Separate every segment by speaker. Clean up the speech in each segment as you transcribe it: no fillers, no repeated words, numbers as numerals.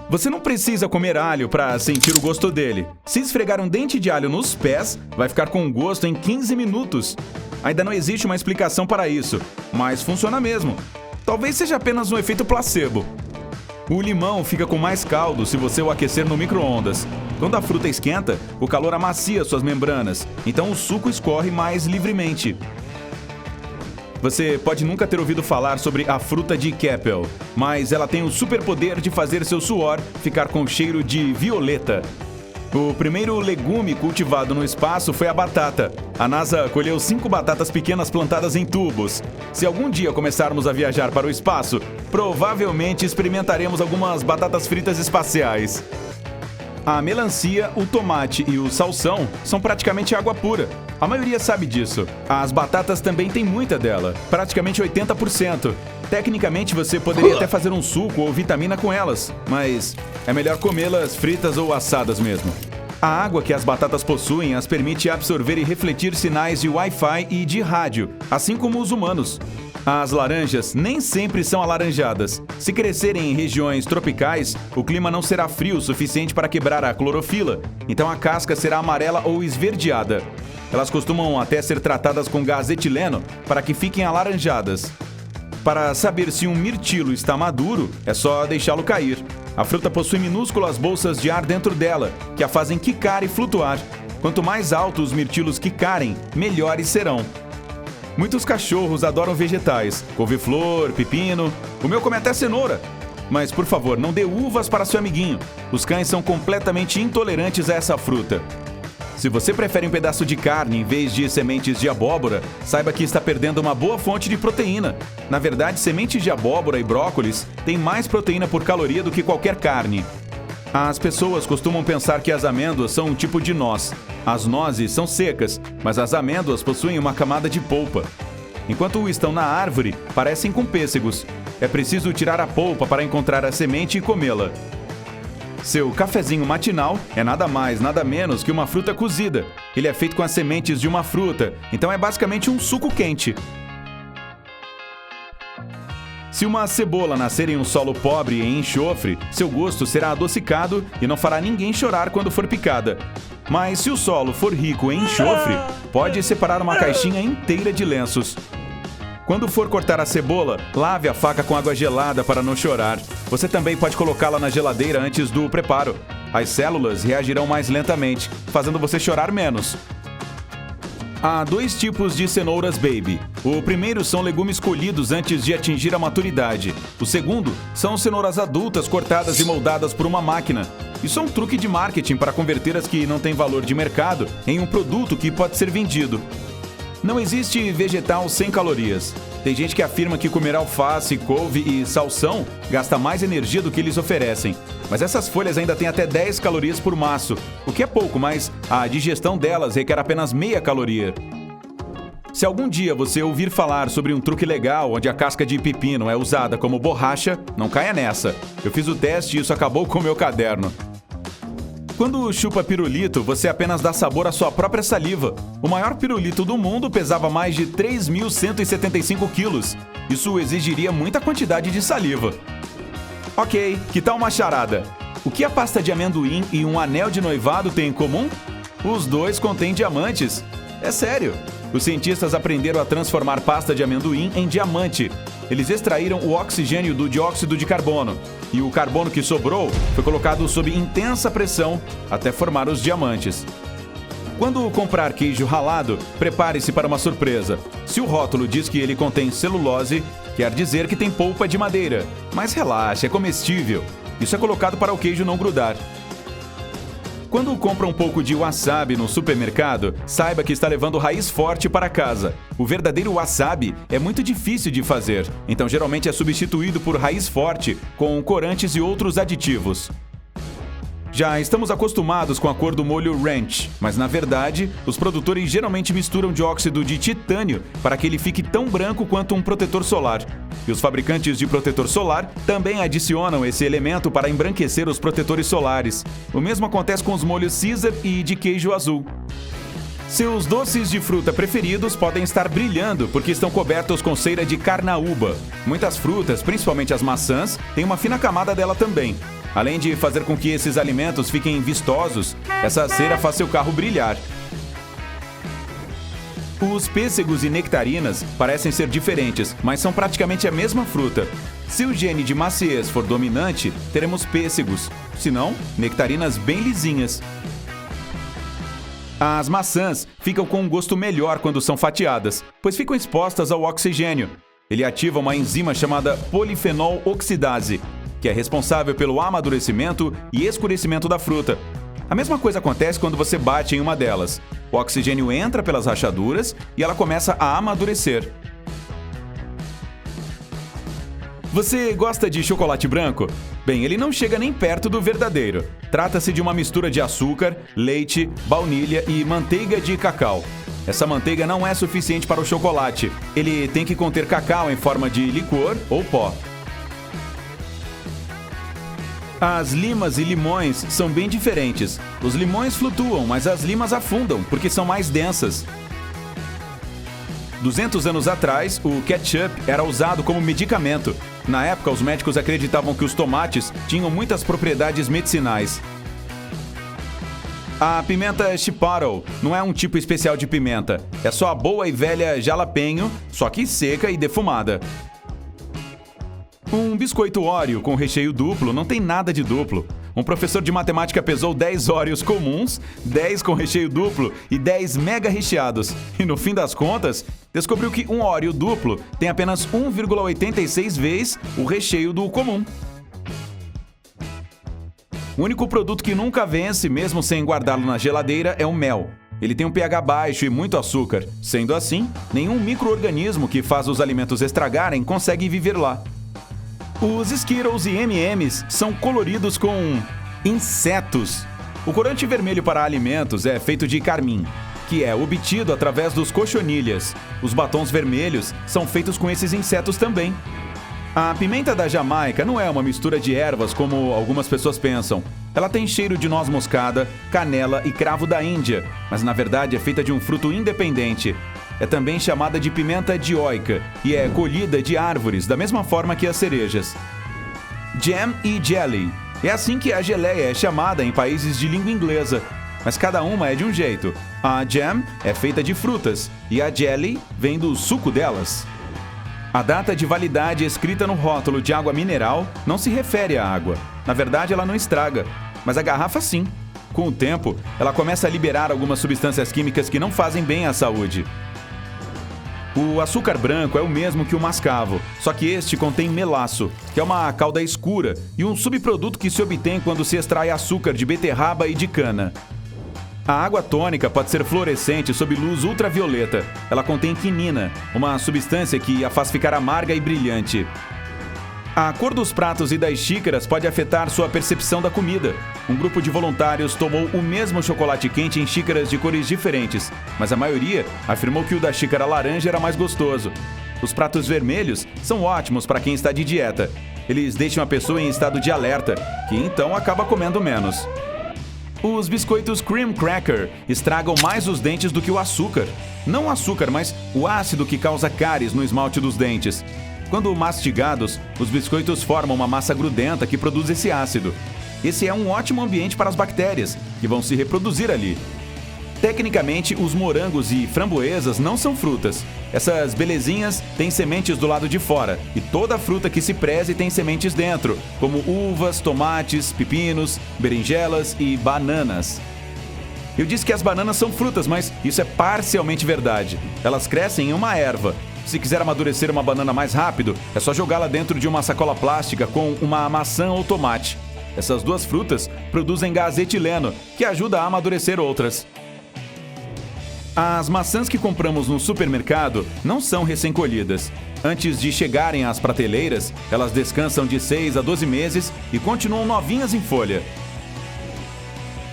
Speaker 1: Você não precisa comer alho para sentir o gosto dele. Se esfregar um dente de alho nos pés, vai ficar com gosto em 15 minutos. Ainda não existe uma explicação para isso, mas funciona mesmo. Talvez seja apenas um efeito placebo. O limão fica com mais caldo se você o aquecer no micro-ondas. Quando a fruta esquenta, o calor amacia suas membranas, então o suco escorre mais livremente. Você pode nunca ter ouvido falar sobre a fruta de Keppel, mas ela tem o superpoder de fazer seu suor ficar com cheiro de violeta. O primeiro legume cultivado no espaço foi a batata. A NASA colheu 5 batatas pequenas plantadas em tubos. Se algum dia começarmos a viajar para o espaço, provavelmente experimentaremos algumas batatas fritas espaciais. A melancia, o tomate e o salsão são praticamente água pura. A maioria sabe disso. As batatas também têm muita dela, praticamente 80%. Tecnicamente você poderia até fazer um suco ou vitamina com elas, mas é melhor comê-las fritas ou assadas mesmo. A água que as batatas possuem as permite absorver e refletir sinais de Wi-Fi e de rádio, assim como os humanos. As laranjas nem sempre são alaranjadas. Se crescerem em regiões tropicais, o clima não será frio o suficiente para quebrar a clorofila, então a casca será amarela ou esverdeada. Elas costumam até ser tratadas com gás etileno para que fiquem alaranjadas. Para saber se um mirtilo está maduro, é só deixá-lo cair. A fruta possui minúsculas bolsas de ar dentro dela, que a fazem quicar e flutuar. Quanto mais alto os mirtilos quicarem, melhores serão. Muitos cachorros adoram vegetais, couve-flor, pepino. O meu come até cenoura. Mas, por favor, não dê uvas para seu amiguinho. Os cães são completamente intolerantes a essa fruta. Se você prefere um pedaço de carne em vez de sementes de abóbora, saiba que está perdendo uma boa fonte de proteína. Na verdade, sementes de abóbora e brócolis têm mais proteína por caloria do que qualquer carne. As pessoas costumam pensar que as amêndoas são um tipo de noz. As nozes são secas, mas as amêndoas possuem uma camada de polpa. Enquanto estão na árvore, parecem com pêssegos. É preciso tirar a polpa para encontrar a semente e comê-la. Seu cafezinho matinal é nada mais, nada menos que uma fruta cozida. Ele é feito com as sementes de uma fruta, então é basicamente um suco quente. Se uma cebola nascer em um solo pobre em enxofre, seu gosto será adocicado e não fará ninguém chorar quando for picada. Mas se o solo for rico em enxofre, pode separar uma caixinha inteira de lenços. Quando for cortar a cebola, lave a faca com água gelada para não chorar. Você também pode colocá-la na geladeira antes do preparo. As células reagirão mais lentamente, fazendo você chorar menos. Há 2 tipos de cenouras baby. O primeiro são legumes colhidos antes de atingir a maturidade. O segundo são cenouras adultas cortadas e moldadas por uma máquina. Isso é um truque de marketing para converter as que não têm valor de mercado em um produto que pode ser vendido. Não existe vegetal sem calorias. Tem gente que afirma que comer alface, couve e salsão gasta mais energia do que eles oferecem. Mas essas folhas ainda têm até 10 calorias por maço, o que é pouco, mas a digestão delas requer apenas meia caloria. Se algum dia você ouvir falar sobre um truque legal onde a casca de pepino é usada como borracha, não caia nessa. Eu fiz o teste e isso acabou com o meu caderno. Quando chupa pirulito, você apenas dá sabor à sua própria saliva. O maior pirulito do mundo pesava mais de 3.175 quilos. Isso exigiria muita quantidade de saliva. Ok, que tal uma charada? O que a pasta de amendoim e um anel de noivado têm em comum? Os dois contêm diamantes. É sério. Os cientistas aprenderam a transformar pasta de amendoim em diamante. Eles extraíram o oxigênio do dióxido de carbono. E o carbono que sobrou foi colocado sob intensa pressão até formar os diamantes. Quando comprar queijo ralado, prepare-se para uma surpresa. Se o rótulo diz que ele contém celulose, quer dizer que tem polpa de madeira. Mas relaxa, é comestível. Isso é colocado para o queijo não grudar. Quando compra um pouco de wasabi no supermercado, saiba que está levando raiz forte para casa. O verdadeiro wasabi é muito difícil de fazer, então geralmente é substituído por raiz forte, com corantes e outros aditivos. Já estamos acostumados com a cor do molho ranch, mas na verdade, os produtores geralmente misturam dióxido de titânio para que ele fique tão branco quanto um protetor solar. E os fabricantes de protetor solar também adicionam esse elemento para embranquecer os protetores solares. O mesmo acontece com os molhos Caesar e de queijo azul. Seus doces de fruta preferidos podem estar brilhando porque estão cobertos com cera de carnaúba. Muitas frutas, principalmente as maçãs, têm uma fina camada dela também. Além de fazer com que esses alimentos fiquem vistosos, essa cera faz seu carro brilhar. Os pêssegos e nectarinas parecem ser diferentes, mas são praticamente a mesma fruta. Se o gene de maciez for dominante, teremos pêssegos, se não, nectarinas bem lisinhas. As maçãs ficam com um gosto melhor quando são fatiadas, pois ficam expostas ao oxigênio. Ele ativa uma enzima chamada polifenol oxidase, que é responsável pelo amadurecimento e escurecimento da fruta. A mesma coisa acontece quando você bate em uma delas. O oxigênio entra pelas rachaduras e ela começa a amadurecer. Você gosta de chocolate branco? Bem, ele não chega nem perto do verdadeiro. Trata-se de uma mistura de açúcar, leite, baunilha e manteiga de cacau. Essa manteiga não é suficiente para o chocolate. Ele tem que conter cacau em forma de licor ou pó. As limas e limões são bem diferentes. Os limões flutuam, mas as limas afundam, porque são mais densas. 200 anos atrás, o ketchup era usado como medicamento. Na época, os médicos acreditavam que os tomates tinham muitas propriedades medicinais. A pimenta chipotle não é um tipo especial de pimenta. É só a boa e velha jalapeño, só que seca e defumada. Um biscoito Oreo com recheio duplo não tem nada de duplo. Um professor de matemática pesou 10 Oreos comuns, 10 com recheio duplo e 10 mega recheados. E no fim das contas, descobriu que um Oreo duplo tem apenas 1,86 vezes o recheio do comum. O único produto que nunca vence, mesmo sem guardá-lo na geladeira, é o mel. Ele tem um pH baixo e muito açúcar. Sendo assim, nenhum micro-organismo que faz os alimentos estragarem consegue viver lá. Os Skittles e M&M's são coloridos com insetos. O corante vermelho para alimentos é feito de carmim, que é obtido através dos cochonilhas. Os batons vermelhos são feitos com esses insetos também. A pimenta da Jamaica não é uma mistura de ervas como algumas pessoas pensam. Ela tem cheiro de noz moscada, canela e cravo da Índia, mas na verdade é feita de um fruto independente. É também chamada de pimenta dioica e é colhida de árvores, da mesma forma que as cerejas. Jam e jelly. É assim que a geleia é chamada em países de língua inglesa, mas cada uma é de um jeito. A jam é feita de frutas e a jelly vem do suco delas. A data de validade escrita no rótulo de água mineral não se refere à água. Na verdade, ela não estraga, mas a garrafa sim. Com o tempo, ela começa a liberar algumas substâncias químicas que não fazem bem à saúde. O açúcar branco é o mesmo que o mascavo, só que este contém melaço, que é uma calda escura e um subproduto que se obtém quando se extrai açúcar de beterraba e de cana. A água tônica pode ser fluorescente sob luz ultravioleta. Ela contém quinina, uma substância que a faz ficar amarga e brilhante. A cor dos pratos e das xícaras pode afetar sua percepção da comida. Um grupo de voluntários tomou o mesmo chocolate quente em xícaras de cores diferentes, mas a maioria afirmou que o da xícara laranja era mais gostoso. Os pratos vermelhos são ótimos para quem está de dieta. Eles deixam a pessoa em estado de alerta, que então acaba comendo menos. Os biscoitos cream cracker estragam mais os dentes do que o açúcar. Não o açúcar, mas o ácido que causa cáries no esmalte dos dentes. Quando mastigados, os biscoitos formam uma massa grudenta que produz esse ácido. Esse é um ótimo ambiente para as bactérias, que vão se reproduzir ali. Tecnicamente, os morangos e framboesas não são frutas. Essas belezinhas têm sementes do lado de fora, e toda fruta que se preze tem sementes dentro, como uvas, tomates, pepinos, berinjelas e bananas. Eu disse que as bananas são frutas, mas isso é parcialmente verdade. Elas crescem em uma erva. Se quiser amadurecer uma banana mais rápido, é só jogá-la dentro de uma sacola plástica com uma maçã ou tomate. Essas duas frutas produzem gás etileno, que ajuda a amadurecer outras. As maçãs que compramos no supermercado não são recém-colhidas. Antes de chegarem às prateleiras, elas descansam de 6 a 12 meses e continuam novinhas em folha.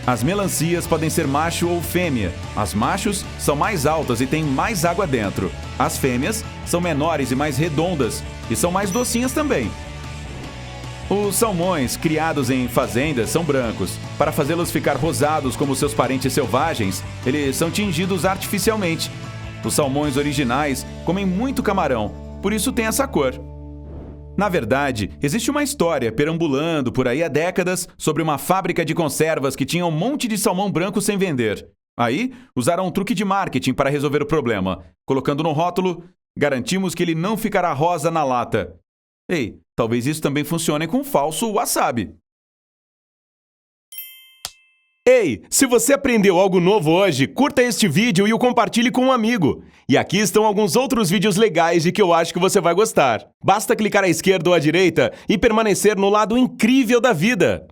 Speaker 1: As melancias podem ser macho ou fêmea. As machos são mais altas e têm mais água dentro. As fêmeas são menores e mais redondas e são mais docinhas também. Os salmões criados em fazendas são brancos. Para fazê-los ficar rosados como seus parentes selvagens, eles são tingidos artificialmente. Os salmões originais comem muito camarão, por isso tem essa cor. Na verdade, existe uma história perambulando por aí há décadas sobre uma fábrica de conservas que tinha um monte de salmão branco sem vender. Aí, usaram um truque de marketing para resolver o problema, colocando no rótulo: garantimos que ele não ficará rosa na lata. Ei, talvez isso também funcione com falso wasabi.
Speaker 2: Ei, se você aprendeu algo novo hoje, curta este vídeo e o compartilhe com um amigo. E aqui estão alguns outros vídeos legais de que eu acho que você vai gostar. Basta clicar à esquerda ou à direita e permanecer no lado incrível da vida.